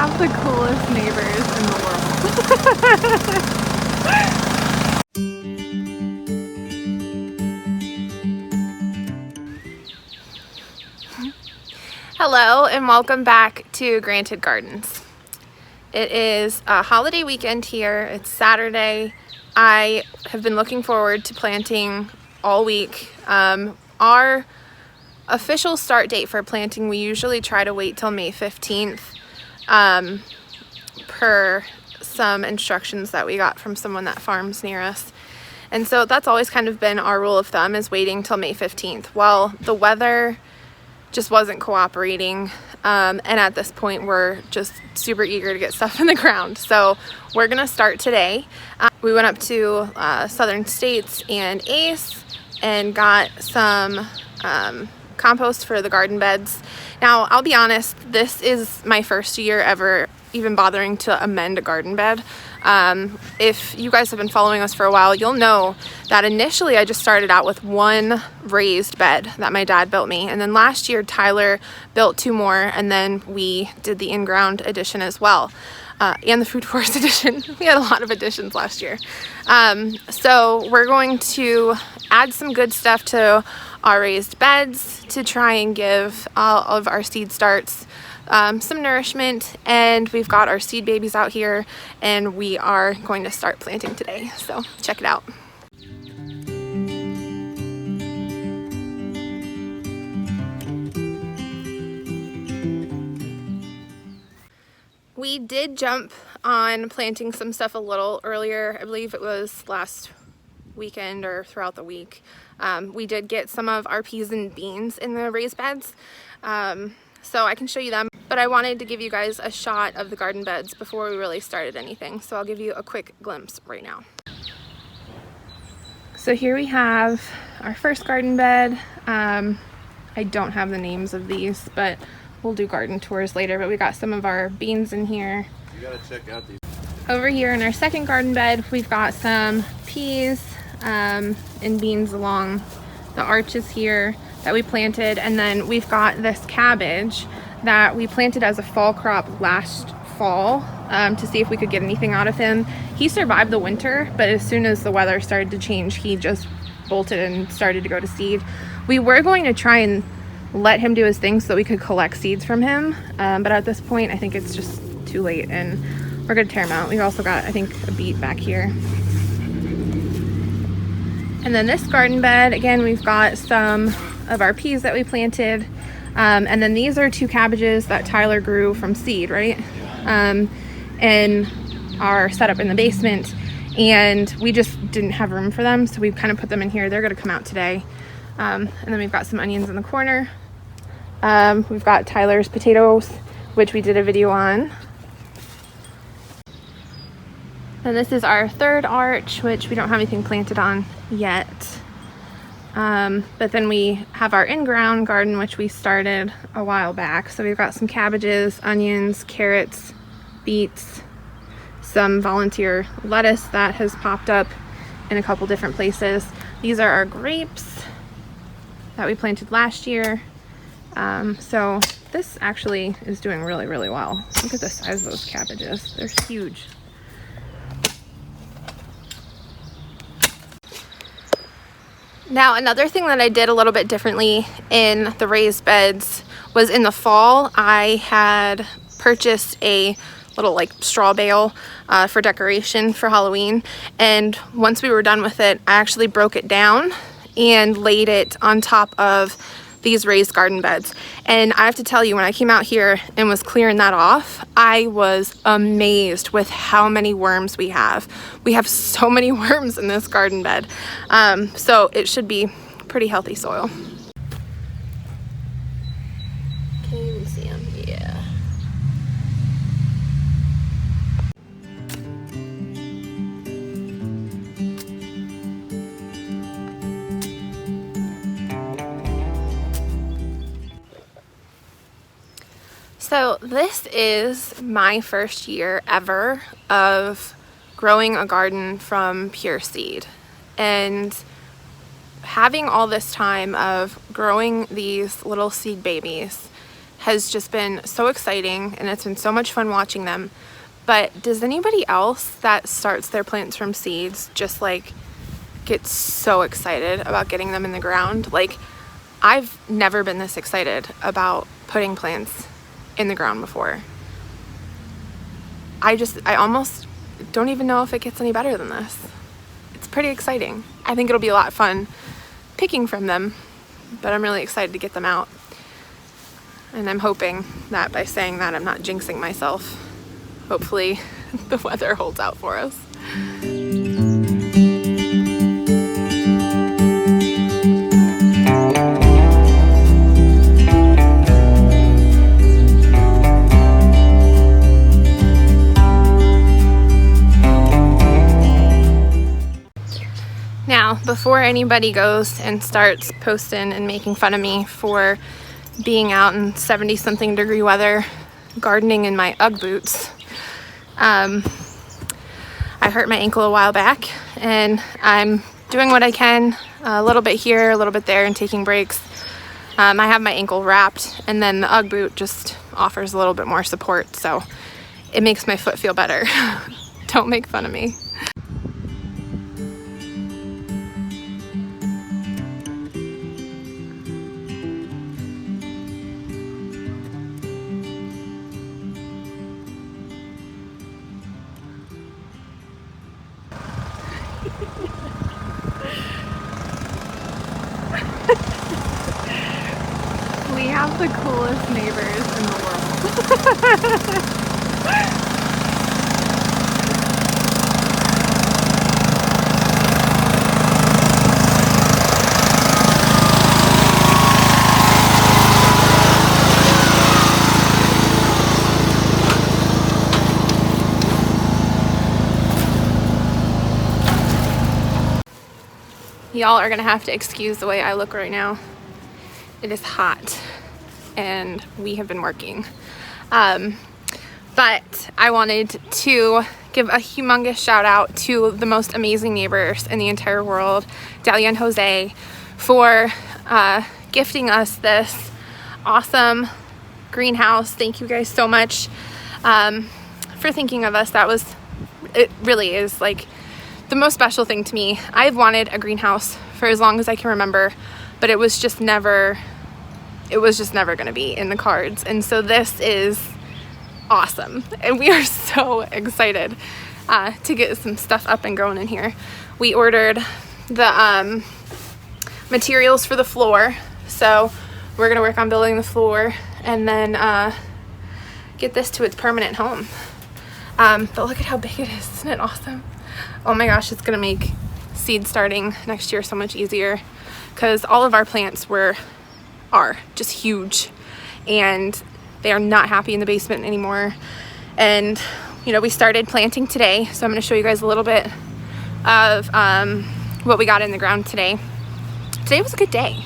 have the coolest neighbors in the world. Hello and welcome back to Granted Gardens. It is a holiday weekend here. It's Saturday. I have been looking forward to planting all week. Our official start date for planting, we usually try to wait till May 15th per some instructions that we got from someone that farms near us. And so that's always kind of been our rule of thumb, is waiting till May 15th. Well, the weather just wasn't cooperating, and at this point we're just super eager to get stuff in the ground. So we're gonna start today. We went up to Southern States and Ace and got some compost for the garden beds. Now, I'll be honest, this is my first year ever even bothering to amend a garden bed. If you guys have been following us for a while, you'll know that initially I just started out with one raised bed that my dad built me, and then last year Tyler built two more, and then we did the in-ground addition as well, and the food forest addition. We had a lot of additions last year. So we're going to add some good stuff to our raised beds to try and give all of our seed starts some nourishment, and we've got our seed babies out here and we are going to start planting today, so check it out. We did jump on planting some stuff a little earlier. I believe it was last weekend or throughout the week. We did get some of our peas and beans in the raised beds, so I can show you them, but I wanted to give you guys a shot of the garden beds before we really started anything, so I'll give you a quick glimpse right now. So here we have our first garden bed. I don't have the names of these, but we'll do garden tours later, but we got some of our beans in here. You gotta check out these. Over here in our second garden bed, we've got some peas and beans along the arches here that we planted, and then we've got this cabbage that we planted as a fall crop last fall to see if we could get anything out of him. He survived the winter, but as soon as the weather started to change, he just bolted and started to go to seed. We were going to try and let him do his thing so that we could collect seeds from him, but at this point I think it's just too late and we're gonna tear him out. We've also got, I think, a beet back here. And then this garden bed, again, we've got some of our peas that we planted, and then these are two cabbages that Tyler grew from seed, right? And are set up in the basement, and we just didn't have room for them, so we kind of put them in here. They're gonna come out today. And then we've got some onions in the corner. We've got Tyler's potatoes, which we did a video on. And this is our third arch, which we don't have anything planted on yet. But then we have our in-ground garden, which we started a while back. So we've got some cabbages, onions, carrots, beets, some volunteer lettuce that has popped up in a couple different places. These are our grapes that we planted last year. So this actually is doing really, really well. Look at the size of those cabbages. They're huge. Now, another thing that I did a little bit differently in the raised beds was in the fall, I had purchased a little like straw bale for decoration for Halloween. And once we were done with it, I actually broke it down and laid it on top of these raised garden beds. And I have to tell you, when I came out here and was clearing that off, I was amazed with how many worms we have. We have so many worms in this garden bed. So it should be pretty healthy soil. Can you even see them? Yeah. So this is my first year ever of growing a garden from pure seed, and having all this time of growing these little seed babies has just been so exciting, and it's been so much fun watching them. But does anybody else that starts their plants from seeds just like get so excited about getting them in the ground? Like, I've never been this excited about putting plants in the ground before. I almost don't even know if it gets any better than this. It's pretty exciting. I think it'll be a lot of fun picking from them, but I'm really excited to get them out. And I'm hoping that by saying that, I'm not jinxing myself. Hopefully the weather holds out for us. Now, before anybody goes and starts posting and making fun of me for being out in 70-something degree weather gardening in my Ugg boots, I hurt my ankle a while back, and I'm doing what I can, a little bit here, a little bit there, and taking breaks. I have my ankle wrapped, and then the Ugg boot just offers a little bit more support, so it makes my foot feel better. Don't make fun of me. We have the coolest neighbors in the world. Y'all are gonna have to excuse the way I look right now. It is hot and we have been working. But I wanted to give a humongous shout out to the most amazing neighbors in the entire world, Dahlia and Jose, for gifting us this awesome greenhouse. Thank you guys so much for thinking of us. It really is like the most special thing to me. I've wanted a greenhouse for as long as I can remember, but it was just never gonna be in the cards. And so this is awesome. And we are so excited to get some stuff up and going in here. We ordered the materials for the floor. So we're gonna work on building the floor and then get this to its permanent home. But look at how big it is, isn't it awesome? Oh my gosh, it's gonna make seed starting next year so much easier, because all of our plants are just huge and they are not happy in the basement anymore. And you know, we started planting today, so I'm going to show you guys a little bit of what we got in the ground today. Today was a good day.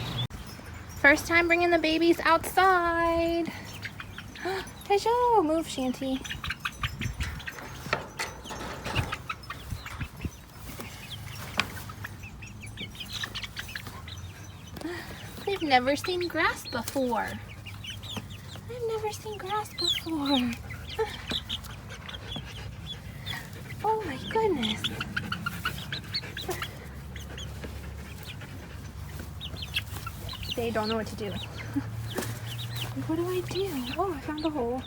First time bringing the babies outside. Tejo, move, Shanty. I've never seen grass before. I've never seen grass before. Oh my goodness. They don't know what to do. What do I do? Oh, I found a hole.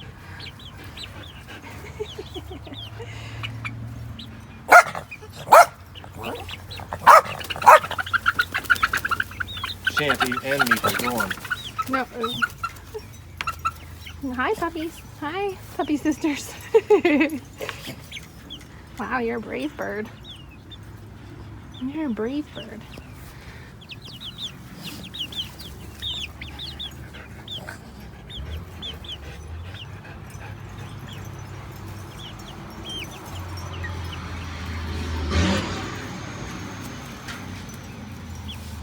Shanty and Mika, go on. No. Hi, puppies. Hi, puppy sisters. Wow, you're a brave bird. You're a brave bird.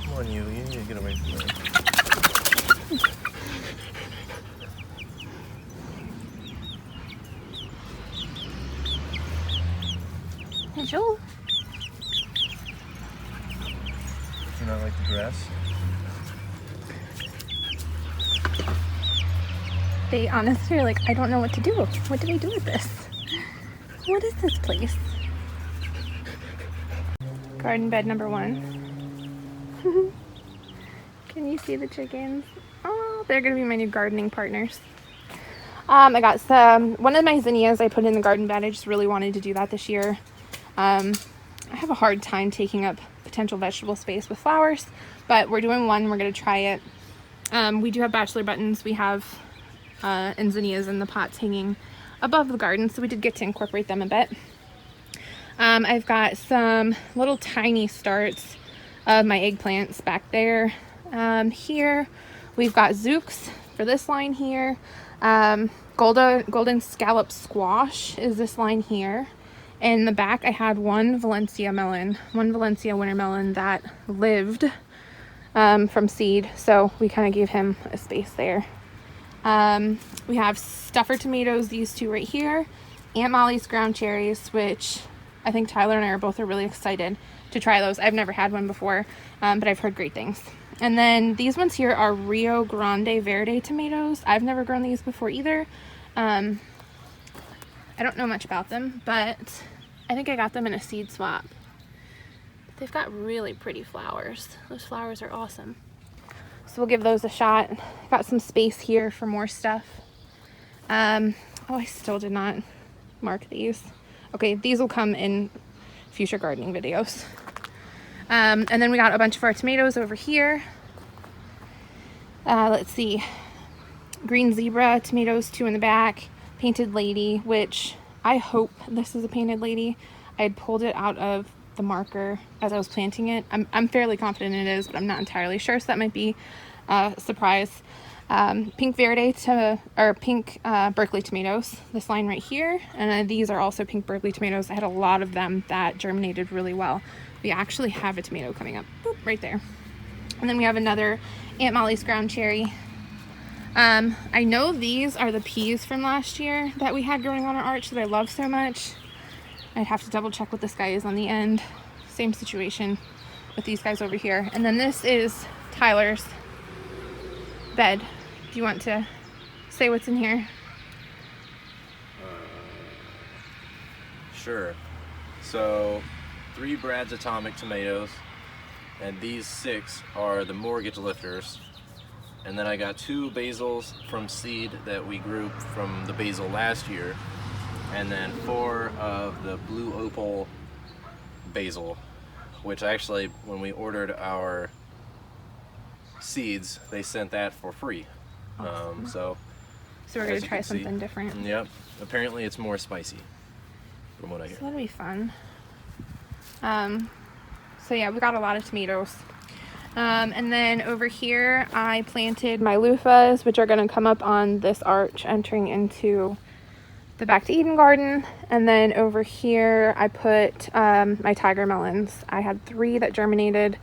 Come on, you need to get away from there. Hey, Joel. Do you not like the grass? They honestly are like, I don't know what to do. What do we do with this? What is this place? Garden bed number 1. Can you see the chickens? Oh, they're gonna be my new gardening partners. I got one of my zinnias I put in the garden bed. I just really wanted to do that this year. I have a hard time taking up potential vegetable space with flowers, but we're doing one. We're gonna try it. We do have bachelor buttons. We have and zinnias in the pots hanging above the garden, so we did get to incorporate them a bit. I've got some little tiny starts of my eggplants back there. Here we've got zooks for this line here. Golden scallop squash is this line here. In the back I had one Valencia winter melon that lived from seed, so we kind of gave him a space there. We have stuffer tomatoes, these two right here, Aunt Molly's ground cherries, which I think Tyler and I are really excited to try those. I've never had one before, but I've heard great things. And then these ones here are Rio Grande Verde tomatoes. I've never grown these before either. I don't know much about them, but I think I got them in a seed swap. They've got really pretty flowers. Those flowers are awesome. So we'll give those a shot. Got some space here for more stuff. Oh, I still did not mark these. Okay, these will come in future gardening videos. And then we got a bunch of our tomatoes over here. Let's see. Green zebra tomatoes, 2 in the back. Painted lady, which I hope this is a painted lady. I had pulled it out of the marker as I was planting it. I'm fairly confident it is, but I'm not entirely sure, so that might be a surprise. Pink Berkeley tomatoes, this line right here, and these are also pink Berkeley tomatoes. I had a lot of them that germinated really well. We actually have a tomato coming up, boop, right there. And then we have another Aunt Molly's ground cherry. I know these are the peas from last year that we had growing on our arch that I love so much. I'd have to double check what this guy is on the end. Same situation with these guys over here. And then this is Tyler's bed. Do you want to say what's in here? Sure. So 3 Brad's Atomic tomatoes, and these 6 are the mortgage lifters. And then I got 2 basils from seed that we grew from the basil last year, and then 4 of the blue opal basil, which actually when we ordered our seeds they sent that for free. Awesome. So we're going to try something different. Yep, apparently it's more spicy from what I hear. So that'll be fun. So yeah, we got a lot of tomatoes. And then over here I planted my loofahs, which are going to come up on this arch entering into the Back to Eden garden. And then over here I put my tiger melons. I had 3 that germinated,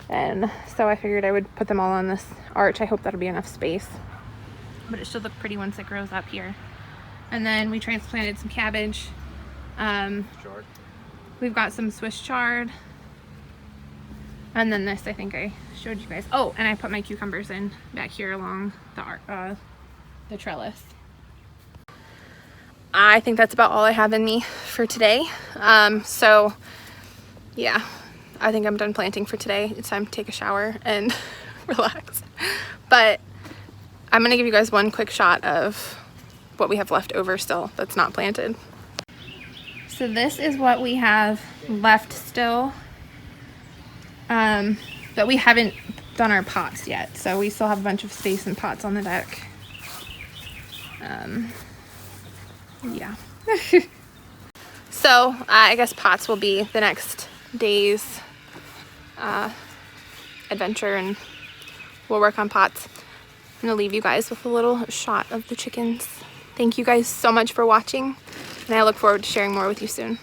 and so I figured I would put them all on this arch. I hope that'll be enough space, but it should look pretty once it grows up here. And then we transplanted some cabbage. We've got some Swiss chard. And then this, I think I showed you guys. Oh, and I put my cucumbers in back here along the trellis. I think that's about all I have in me for today. So yeah, I think I'm done planting for today. It's time to take a shower and relax. But I'm gonna give you guys one quick shot of what we have left over still that's not planted. So this is what we have left still. But we haven't done our pots yet, so we still have a bunch of space and pots on the deck. Yeah. So I guess pots will be the next day's adventure, and we'll work on pots. I'm gonna leave you guys with a little shot of the chickens. Thank you guys so much for watching, and I look forward to sharing more with you soon.